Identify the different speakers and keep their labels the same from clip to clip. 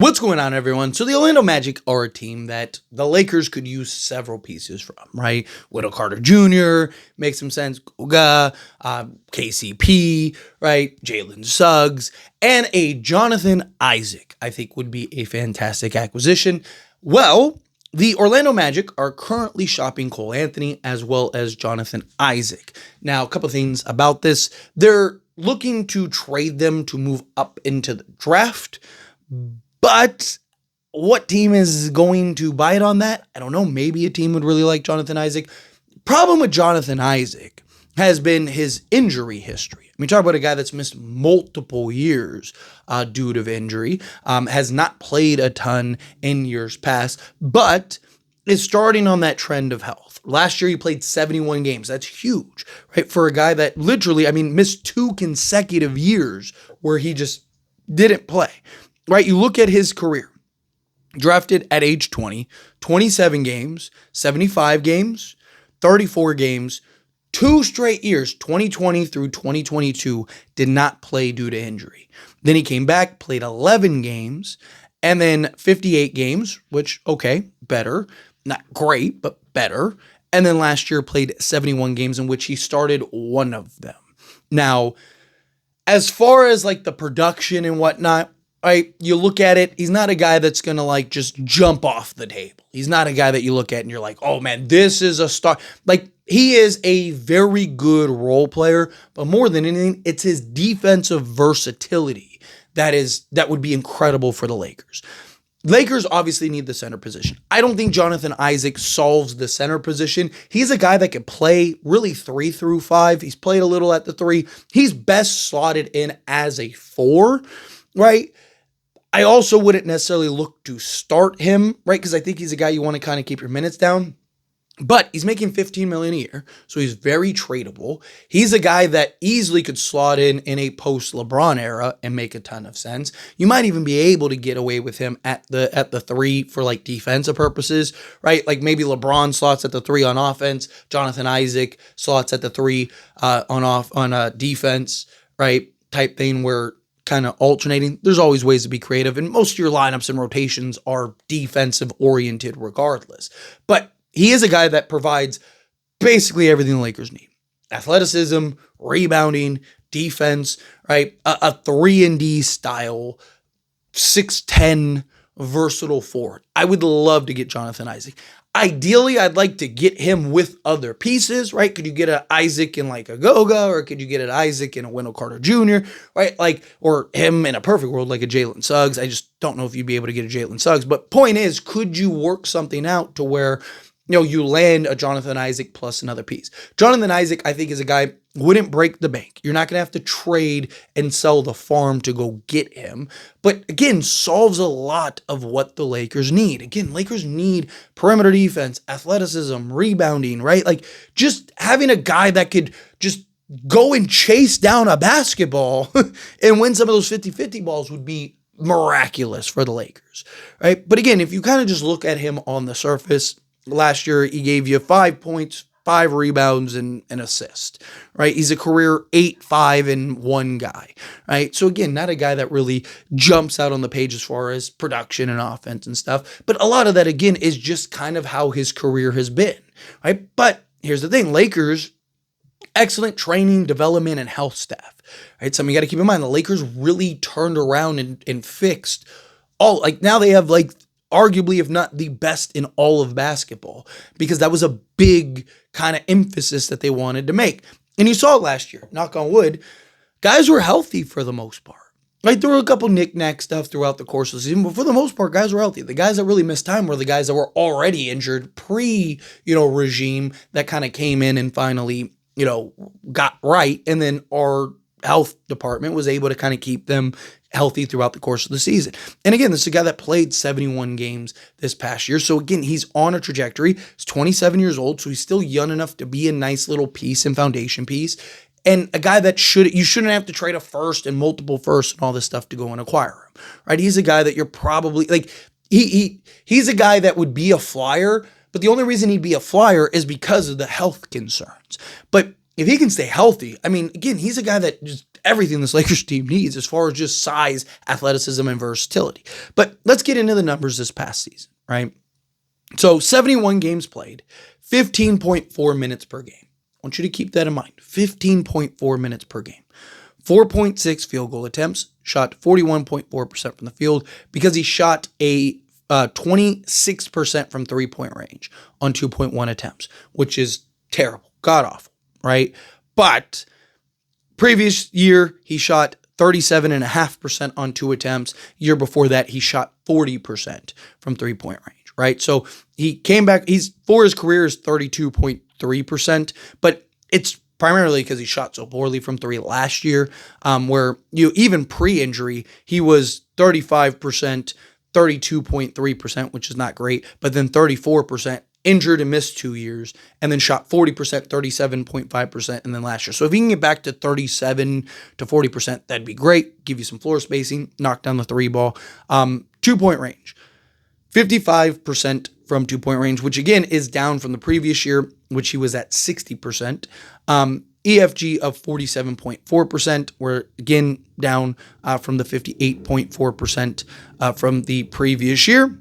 Speaker 1: What's going on, everyone? So the Orlando Magic are a team that the Lakers could use several pieces from, right? Wendell Carter Jr. makes some sense. Goga, KCP, right? Jalen Suggs, and a Jonathan Isaac, I think would be a fantastic acquisition. Well, the Orlando Magic are currently shopping Cole Anthony as well as Jonathan Isaac. Now, a couple things about this. They're looking to trade them to move up into the draft. But what team is going to bite on that? I don't know. Maybe a team would really like Jonathan Isaac. Problem with Jonathan Isaac has been his injury history. I mean, talk about a guy that's missed multiple years due to injury, has not played a ton in years past, but is starting on that trend of health. Last year, he played 71 games. That's huge, right? For a guy that literally, missed 2 consecutive years where he just didn't play. Right, you look at his career, drafted at age 20, 27 games, 75 games, 34 games, 2 straight years, 2020 through 2022, did not play due to injury. Then he came back, played 11 games, and then 58 games, which, okay, better. Not great, but better. And then last year played 71 games in which he started one of them. Now, as far as like the production and whatnot, right, you look at it, he's not a guy that's going to just jump off the table. He's not a guy that you look at and you're like, oh man, this is a star. He is a very good role player, but more than anything, it's his defensive versatility that would be incredible for the Lakers. Lakers obviously need the center position. I don't think Jonathan Isaac solves the center position. He's a guy that could play really 3 through 5. He's played a little at the 3. He's best slotted in as a 4, right? I also wouldn't necessarily look to start him, right? Because I think he's a guy you want to kind of keep your minutes down. But he's making $15 million a year, so he's very tradable. He's a guy that easily could slot in a post-LeBron era and make a ton of sense. You might even be able to get away with him at the 3 for defensive purposes, right? Like maybe LeBron slots at the 3 on offense, Jonathan Isaac slots at the 3 on defense, right? Type thing where kind of alternating. There's always ways to be creative, and most of your lineups and rotations are defensive oriented regardless. But he is a guy that provides basically everything the Lakers need. Athleticism, rebounding, defense, right? A 3-and-D style, 6'10", versatile forward. I would love to get Jonathan Isaac. Ideally, I'd like to get him with other pieces, right? Could you get an Isaac in a Goga, or could you get an Isaac in a Wendell Carter Jr., right? Or him in a perfect world like a Jalen Suggs. I just don't know if you'd be able to get a Jalen Suggs. But point is, could you work something out to where you land a Jonathan Isaac plus another piece? Jonathan Isaac, I think, is a guy wouldn't break the bank. You're not going to have to trade and sell the farm to go get him. But again, solves a lot of what the Lakers need. Again, Lakers need perimeter defense, athleticism, rebounding, right? Just having a guy that could just go and chase down a basketball and win some of those 50-50 balls would be miraculous for the Lakers, right? But again, if you kind of just look at him on the surface, last year, he gave you 5 points, 5 rebounds, and an assist, right? He's a career 8-5-1 guy, right? So again, not a guy that really jumps out on the page as far as production and offense and stuff. But a lot of that, again, is just kind of how his career has been, right? But here's the thing. Lakers, excellent training, development, and health staff, right? Something you got to keep in mind. The Lakers really turned around and fixed all, now they have arguably, if not the best in all of basketball, because that was a big kind of emphasis that they wanted to make. And you saw it last year, knock on wood, guys were healthy for the most part. Right, there were a couple knick-knack stuff throughout the course of the season, but for the most part, guys were healthy. The guys that really missed time were the guys that were already injured regime that kind of came in and finally, got right. And then our health department was able to kind of keep them healthy throughout the course of the season. And again, this is a guy that played 71 games this past year. So again, he's on a trajectory. He's 27 years old, so he's still young enough to be a nice little piece and foundation piece. And a guy that you shouldn't have to trade a first and multiple firsts and all this stuff to go and acquire him, right? He's a guy that you're probably he's a guy that would be a flyer, but the only reason he'd be a flyer is because of the health concerns. But if he can stay healthy, I mean, again, he's a guy that just everything this Lakers team needs as far as just size, athleticism, and versatility. But let's get into the numbers this past season, right? So 71 games played, 15.4 minutes per game. I want you to keep that in mind. 15.4 minutes per game. 4.6 field goal attempts, shot 41.4% from the field because he shot a 26% from three-point range on 2.1 attempts, which is terrible, god-awful, right? But previous year, he shot 37.5% on 2 attempts. Year before that, he shot 40% from three-point range, right? So he came back. For his career is 32.3%, but it's primarily because he shot so poorly from 3 last year, where even pre-injury, he was 35%, 32.3%, which is not great, but then 34%, injured and missed 2 years, and then shot 40%, 37.5%, and then last year. So if he can get back to 37 to 40%, that'd be great. Give you some floor spacing, knock down the 3 ball. 2-point range, 55% from 2-point range, which again is down from the previous year, which he was at 60%. EFG of 47.4%, we're again down from the 58.4% from the previous year.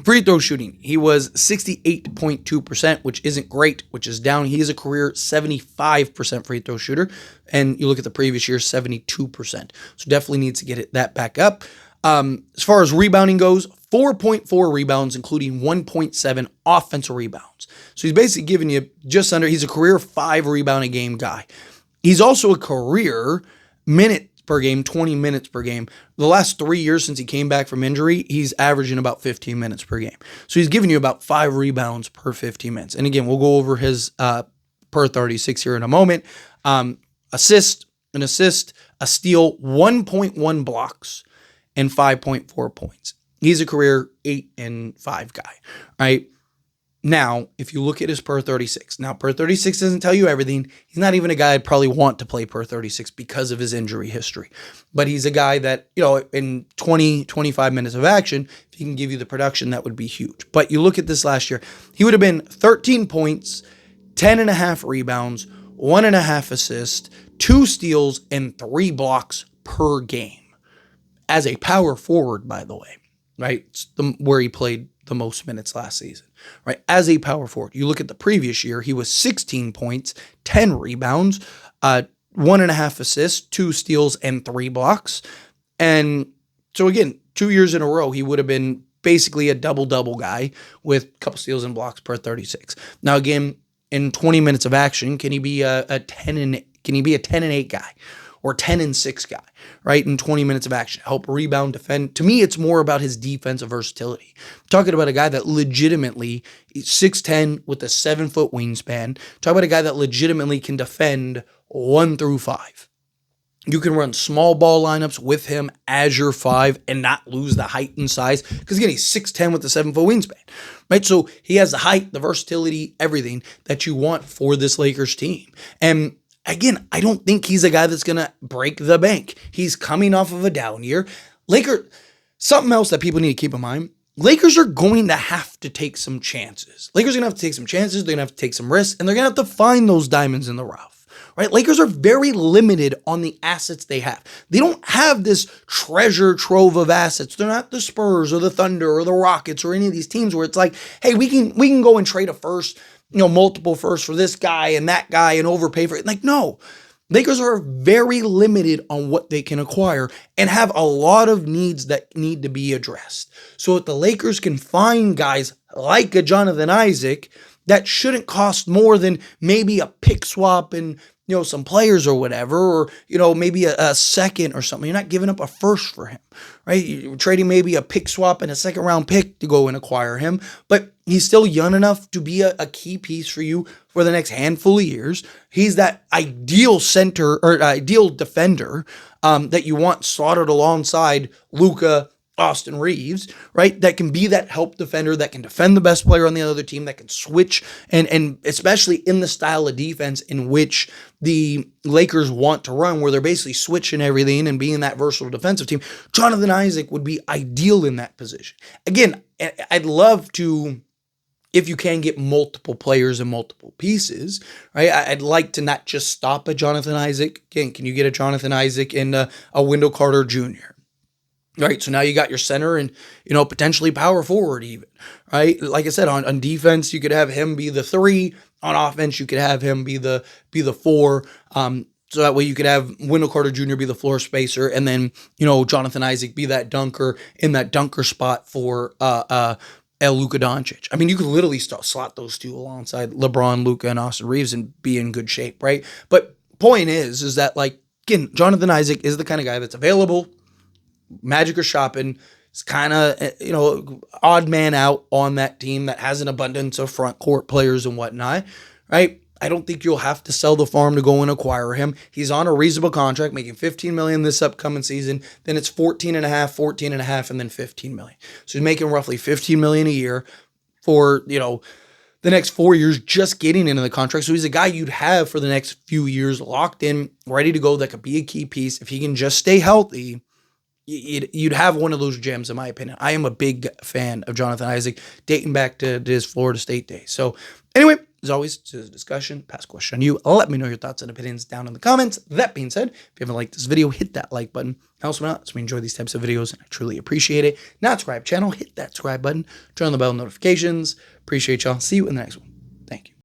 Speaker 1: Free throw shooting, he was 68.2%, which isn't great, which is down. He is a career 75% free throw shooter, and you look at the previous year, 72%. So definitely needs to get that back up. As far as rebounding goes, 4.4 rebounds, including 1.7 offensive rebounds. So he's basically giving you he's a career 5 rebound a game guy. He's also a career minute per game, 20 minutes per game. The last 3 years since he came back from injury, he's averaging about 15 minutes per game. So he's giving you about 5 rebounds per 15 minutes. And again, we'll go over his per 36 here in a moment. An assist, a steal, 1.1 blocks, and 5.4 points. He's a career 8 and 5 guy, right? Now, if you look at his per 36, now per 36 doesn't tell you everything. He's not even a guy I'd probably want to play per 36 because of his injury history. But he's a guy that, in 20, 25 minutes of action, if he can give you the production, that would be huge. But you look at this last year, he would have been 13 points, 10.5 rebounds, 1.5 assists, 2 steals, and 3 blocks per game. As a power forward, by the way, right? It's where he played the most minutes last season, right? As a power forward, you look at the previous year, he was 16 points, 10 rebounds, 1.5 assists, 2 steals, and 3 blocks. And so again, 2 years in a row, he would have been basically a double-double guy with a couple steals and blocks per 36. Now again, in 20 minutes of action, can he be a 10 and 8 guy? Or 10 and 6 guy, right? In 20 minutes of action, help rebound, defend. To me, it's more about his defensive versatility. I'm talking about a guy that legitimately is 6'10" with a 7-foot wingspan. Talk about a guy that legitimately can defend 1 through 5. You can run small ball lineups with him as your 5 and not lose the height and size. Because again, he's 6'10" with a 7-foot wingspan, right? So he has the height, the versatility, everything that you want for this Lakers team. And again, I don't think he's a guy that's going to break the bank. He's coming off of a down year. Something else that people need to keep in mind, Lakers are going to have to take some chances. They're going to have to take some risks, and they're going to have to find those diamonds in the rough, right? Lakers are very limited on the assets they have. They don't have this treasure trove of assets. They're not the Spurs or the Thunder or the Rockets or any of these teams where it's like, hey, we can go and trade a first, multiple firsts for this guy and that guy and overpay for it. Like, no, Lakers are very limited on what they can acquire and have a lot of needs that need to be addressed. So if the Lakers can find guys like a Jonathon Issac that shouldn't cost more than maybe a pick swap and some players or whatever, or, maybe a second or something. You're not giving up a first for him, right? You're trading maybe a pick swap and a second round pick to go and acquire him, but he's still young enough to be a key piece for you for the next handful of years. He's that ideal center or ideal defender that you want slotted alongside Luka, Austin Reeves, right? That can be that help defender, that can defend the best player on the other team, that can switch, and especially in the style of defense in which the Lakers want to run, where they're basically switching everything and being that versatile defensive team. Jonathon Issac would be ideal in that position. Again, I'd love to if you can get multiple players and multiple pieces, right? I'd like to not just stop at Jonathon Issac. Again, can you get a Jonathon Issac and a Wendell Carter Jr.? Right, so now you got your center and, potentially power forward even, right? Like I said, on defense, you could have him be the 3. On offense, you could have him be the 4. So that way you could have Wendell Carter Jr. be the floor spacer, and then, Jonathon Issac be that dunker in that dunker spot for Luka Doncic. I mean, you could literally slot those two alongside LeBron, Luka, and Austin Reeves and be in good shape, right? But point is that, like, again, Jonathon Issac is the kind of guy that's available. Magic or shopping. It's kind of, odd man out on that team that has an abundance of front court players and whatnot, right? I don't think you'll have to sell the farm to go and acquire him. He's on a reasonable contract, making $15 million this upcoming season. Then it's 14.5, and then $15 million. So he's making roughly $15 million a year for, the next 4 years, just getting into the contract. So he's a guy you'd have for the next few years locked in, ready to go. That could be a key piece. If he can just stay healthy, you'd have one of those gems, in my opinion. I am a big fan of Jonathon Issac, dating back to his Florida State days. So anyway, as always, this is a discussion, pass question on you. Let me know your thoughts and opinions down in the comments. That being said, if you haven't liked this video, hit that like button. Helps me out, so we enjoy these types of videos, and I truly appreciate it. Not subscribe channel, hit that subscribe button, turn on the bell notifications. Appreciate y'all. See you in the next one. Thank you.